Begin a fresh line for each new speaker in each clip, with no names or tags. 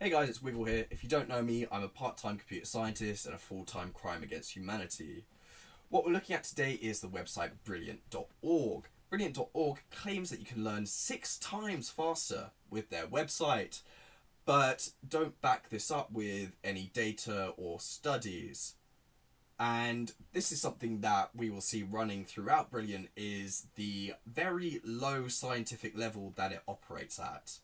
Hey guys, it's Wiggle here. If you don't know me, I'm a part-time computer scientist and a full-time crime against humanity. What we're looking at today is the website Brilliant.org. Brilliant.org claims that you can learn 6 times faster with their website, but don't back this up with any data or studies. And this is something that we will see running throughout Brilliant, is the very low scientific level that it operates at.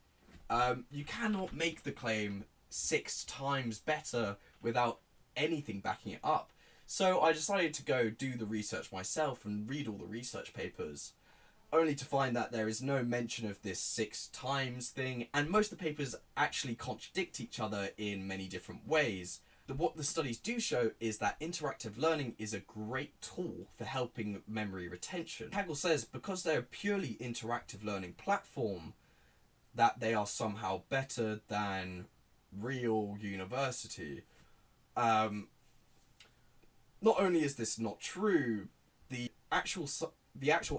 You cannot make the claim 6 times better without anything backing it up. So I decided to go do the research myself and read all the research papers, only to find that there is no mention of this 6 times thing, and most of the papers actually contradict each other in many different ways. What the studies do show is that interactive learning is a great tool for helping memory retention. Kaggle says because they're a purely interactive learning platform, that they are somehow better than real university. Not only is this not true, the actual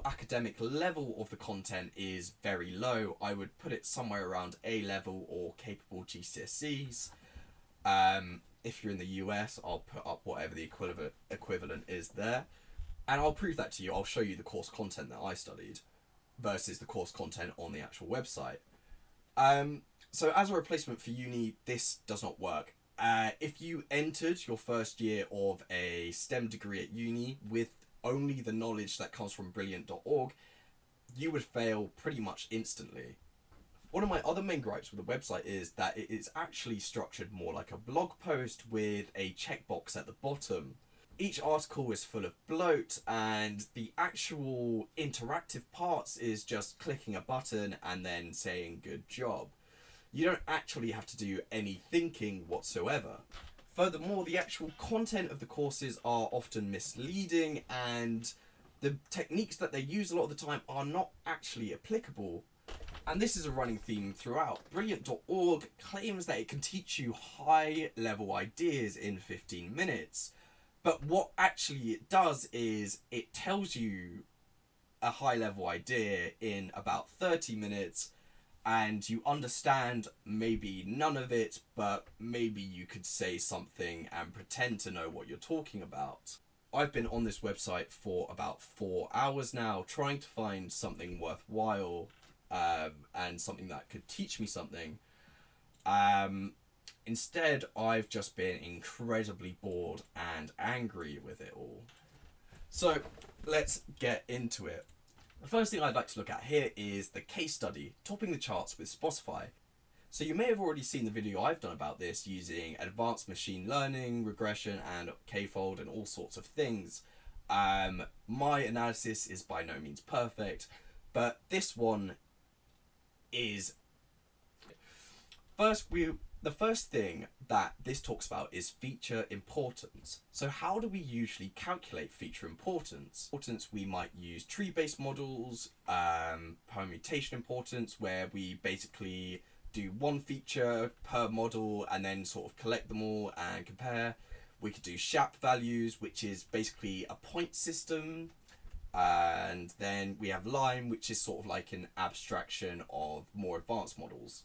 academic level of the content is very low. I would put it somewhere around A level or capable GCSEs. If you're in the US, I'll put up whatever the equivalent is there, and I'll prove that to you. I'll show you the course content that I studied versus the course content on the actual website. So as a replacement for uni, this does not work. If you entered your first year of a STEM degree at uni with only the knowledge that comes from Brilliant.org, you would fail pretty much instantly. One of my other main gripes with the website is that it is actually structured more like a blog post with a checkbox at the bottom. Each article is full of bloat, and the actual interactive parts is just clicking a button and then saying good job. You don't actually have to do any thinking whatsoever. Furthermore, the actual content of the courses are often misleading, and the techniques that they use a lot of the time are not actually applicable. And this is a running theme throughout. Brilliant.org claims that it can teach you high-level ideas in 15 minutes. But what actually it does is it tells you a high-level idea in about 30 minutes, and you understand maybe none of it, but maybe you could say something and pretend to know what you're talking about. I've been on this website for about 4 hours now, trying to find something worthwhile and something that could teach me something. Instead, I've just been incredibly bored and angry with it all. So let's get into it. The first thing I'd like to look at here is the case study, topping the charts with Spotify. So you may have already seen the video I've done about this using advanced machine learning, regression, and k-fold and all sorts of things. My analysis is by no means perfect, but this one is... The first thing that this talks about is feature importance. So how do we usually calculate feature importance? We might use tree-based models, permutation importance, where we basically do one feature per model and then sort of collect them all and compare. We could do SHAP values, which is basically a point system. And then we have LIME, which is sort of like an abstraction of more advanced models.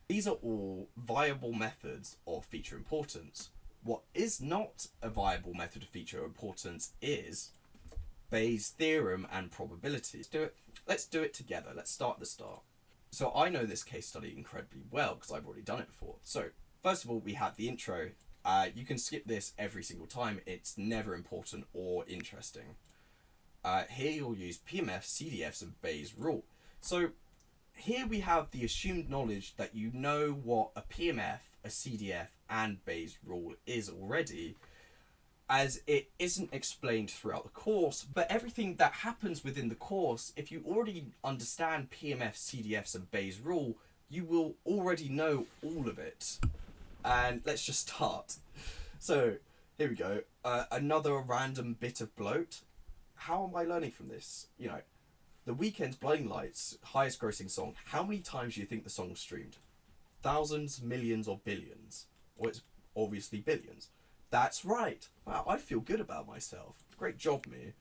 These are all viable methods of feature importance. What is not a viable method of feature importance is Bayes' theorem and probability. Let's do it together. Let's start at the start. So I know this case study incredibly well because I've already done it before. So first of all, we have the intro. You can skip this every single time. It's never important or interesting. Here you'll use PMFs, CDFs, and Bayes' rule. So here we have the assumed knowledge that you know what a PMF, a CDF, and Bayes' rule is already, as it isn't explained throughout the course, but everything that happens within the course, if you already understand PMFs, CDFs, and Bayes' rule, you will already know all of it. And let's just start. So here we go. Another random bit of bloat. How am I learning from this? You know, The Weeknd's Blinding Lights, highest grossing song. How many times do you think the song was streamed? Thousands, millions, or billions? Well, it's obviously billions. That's right. Wow, I feel good about myself. Great job, me.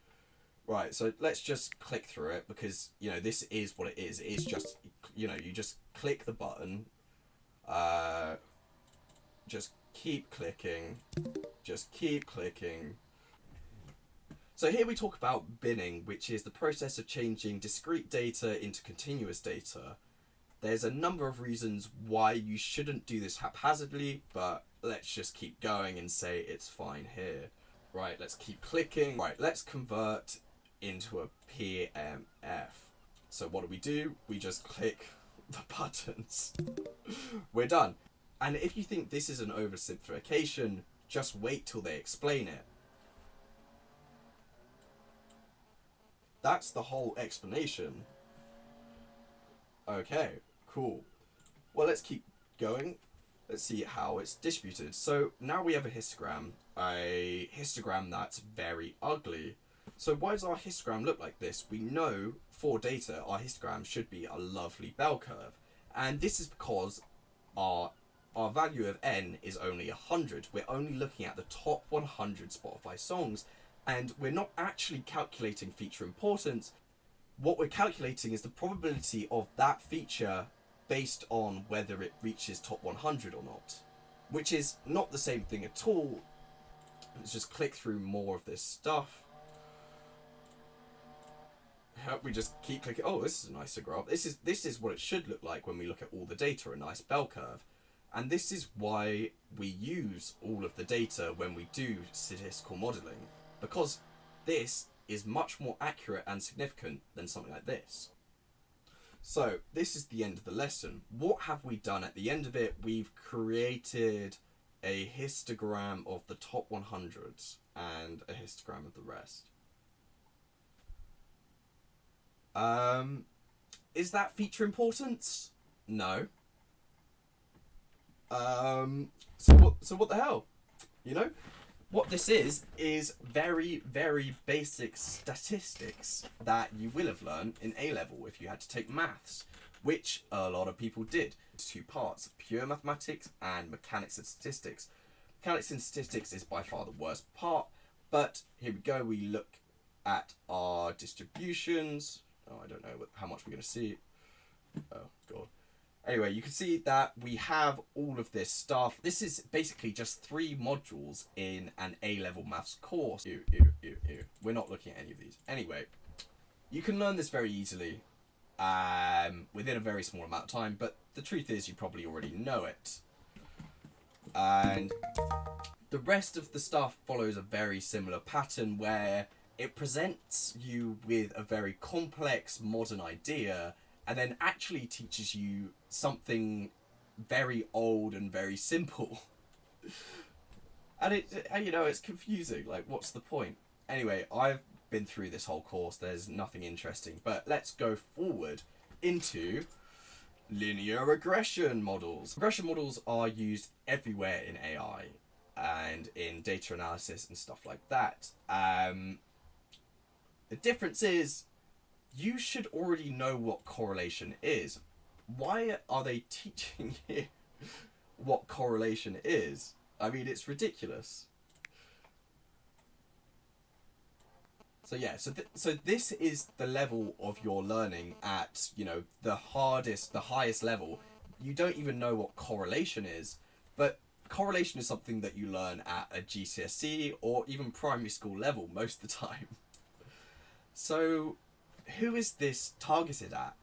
Right, so let's just click through it because, you know, this is what it is. It is just, you know, you just click the button. just keep clicking, just keep clicking. So here we talk about binning, which is the process of changing discrete data into continuous data. There's a number of reasons why you shouldn't do this haphazardly, but let's just keep going and say it's fine here. Right, let's keep clicking. Right, let's convert into a PMF. So what do? We just click the buttons. We're done. And if you think this is an oversimplification, just wait till they explain it. That's the whole explanation. Okay, cool. Well, let's keep going. Let's see how it's distributed. So now we have a histogram that's very ugly. So why does our histogram look like this? We know for data, our histogram should be a lovely bell curve. And this is because our value of n is only 100. We're only looking at the top 100 Spotify songs, and we're not actually calculating feature importance. What we're calculating is the probability of that feature based on whether it reaches top 100 or not, which is not the same thing at all. Let's just click through more of this stuff. We just keep clicking. Oh, this is a nicer graph. This is what it should look like when we look at all the data, a nice bell curve. And this is why we use all of the data when we do statistical modelling, because this is much more accurate and significant than something like this. So this is the end of the lesson. What have we done at the end of it? We've created a histogram of the top 100s and a histogram of the rest. Is that feature importance? No. So what the hell? You know? What this is very, very basic statistics that you will have learned in A-level if you had to take maths, which a lot of people did. Two parts, pure mathematics and mechanics and statistics. Mechanics and statistics is by far the worst part, but here we go, we look at our distributions. Oh, I don't know how much we're going to see. Oh, God. Anyway, you can see that we have all of this stuff. This is basically just 3 modules in an A-level maths course. Ew. We're not looking at any of these. Anyway, you can learn this very easily within a very small amount of time, but the truth is you probably already know it. And the rest of the stuff follows a very similar pattern where it presents you with a very complex modern idea and then actually teaches you something very old and very simple. And it's confusing. Like, what's the point? Anyway, I've been through this whole course. There's nothing interesting. But let's go forward into linear regression models. Regression models are used everywhere in AI and in data analysis and stuff like that. The difference is you should already know what correlation is. Why are they teaching you what correlation is? I mean, it's ridiculous. So yeah, so this is the level of your learning at, the highest level. You don't even know what correlation is, but correlation is something that you learn at a GCSE or even primary school level most of the time. So who is this targeted at?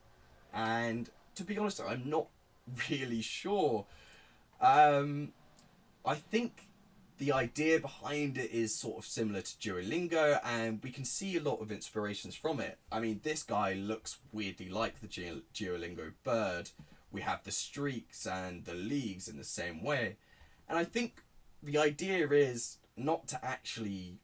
And to be honest, I'm not really sure. I think the idea behind it is sort of similar to Duolingo, and we can see a lot of inspirations from it. I mean, this guy looks weirdly like the Duolingo bird. We have the streaks and the leagues in the same way. And I think the idea is not to actually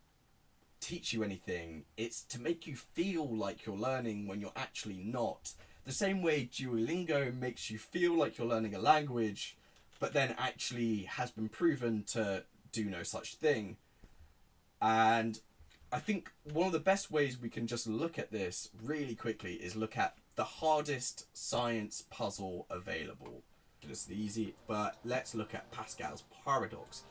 teach you anything, it's to make you feel like you're learning when you're actually not. The same way Duolingo makes you feel like you're learning a language, but then actually has been proven to do no such thing. And I think one of the best ways we can just look at this really quickly is look at the hardest science puzzle available. It's easy, but let's look at Pascal's paradox.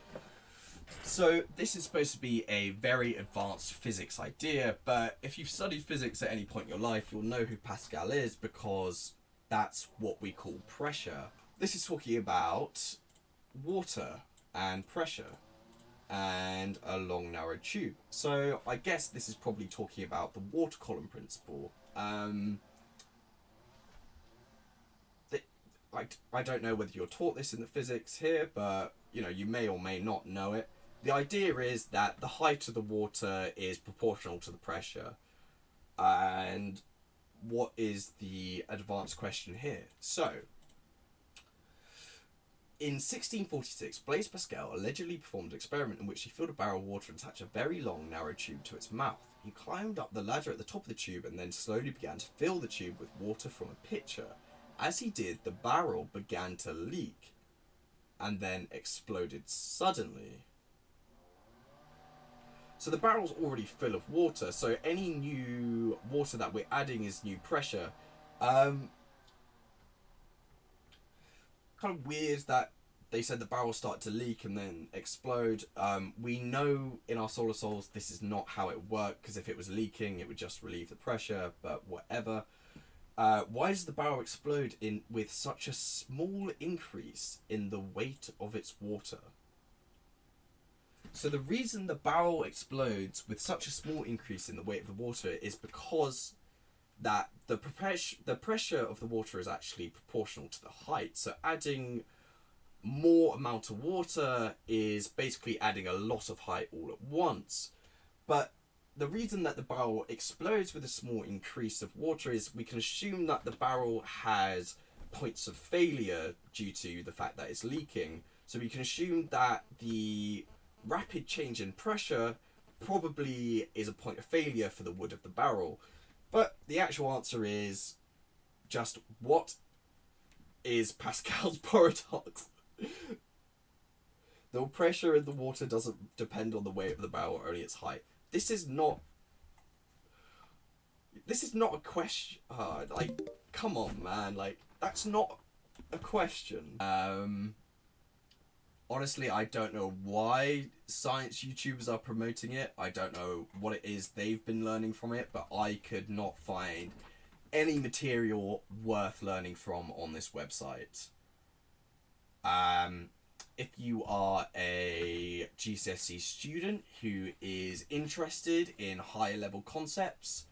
So this is supposed to be a very advanced physics idea, but if you've studied physics at any point in your life, you'll know who Pascal is, because that's what we call pressure. This is talking about water. and pressure and a long narrow tube. So I guess this is probably talking about the water column principle. I don't know whether you're taught this in the physics here, but you know, you may or may not know it. The idea is that the height of the water is proportional to the pressure. And what is the advanced question here? So, in 1646, Blaise Pascal allegedly performed an experiment in which he filled a barrel of water and attached a very long, narrow tube to its mouth. He climbed up the ladder at the top of the tube and then slowly began to fill the tube with water from a pitcher. As he did, the barrel began to leak and then exploded suddenly. So the barrel's already full of water, so any new water that we're adding is new pressure. Kind of weird that they said the barrel started to leak and then explode. We know in our solar souls this is not how it worked, because if it was leaking it would just relieve the pressure, but whatever. Why does the barrel explode with such a small increase in the weight of its water? So the reason the barrel explodes with such a small increase in the weight of the water is because that the pressure of the water is actually proportional to the height. So adding more amount of water is basically adding a lot of height all at once. But the reason that the barrel explodes with a small increase of water is we can assume that the barrel has points of failure due to the fact that it's leaking. So we can assume that the rapid change in pressure probably is a point of failure for the wood of the barrel. But the actual answer is just, what is Pascal's paradox? The pressure in the water doesn't depend on the weight of the barrel, only its height. This is not a question. Like, come on, man. Like, that's not a question. Honestly, I don't know why science YouTubers are promoting it. I don't know what it is they've been learning from it, but I could not find any material worth learning from on this website. If you are a GCSE student who is interested in higher level concepts,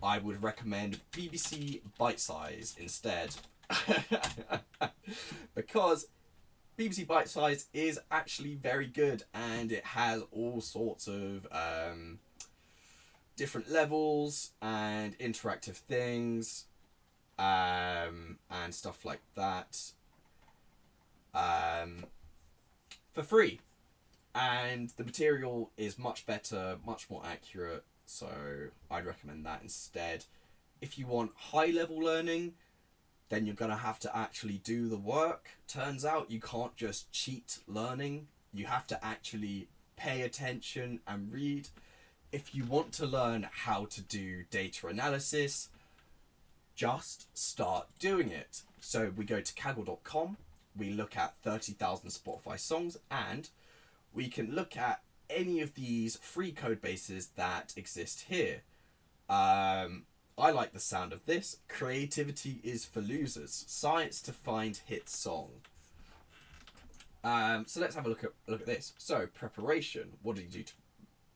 I would recommend BBC Bitesize instead. Because BBC Bitesize is actually very good, and it has all sorts of different levels and interactive things and stuff like that for free. And the material is much better, much more accurate, so I'd recommend that instead. If you want high level learning, then you're going to have to actually do the work. Turns out you can't just cheat learning. You have to actually pay attention and read. If you want to learn how to do data analysis, just start doing it. So we go to Kaggle.com, we look at 30,000 Spotify songs, and we can look at any of these free code bases that exist here. I like the sound of this. Creativity is for losers. Science to find hit song. So let's have a look at this. So preparation. What do you do to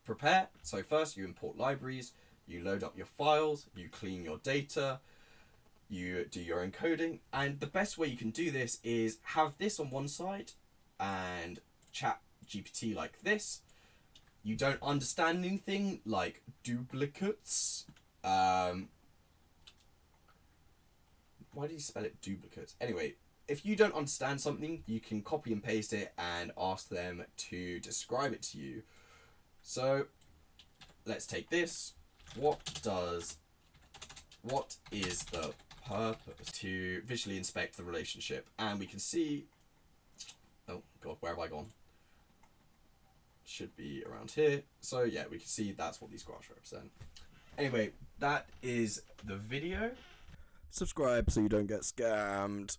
prepare? So first you import libraries, you load up your files, you clean your data, you do your encoding, and the best way you can do this is have this on one side and chat GPT like this. You don't understand anything like duplicates. Why do you spell it duplicates? Anyway, if you don't understand something, you can copy and paste it and ask them to describe it to you. So let's take this. What is the purpose? To visually inspect the relationship, and we can see, oh god, where have I gone? Should be around here. So yeah, we can see that's what these graphs represent. Anyway, that is the video. Subscribe so you don't get scammed.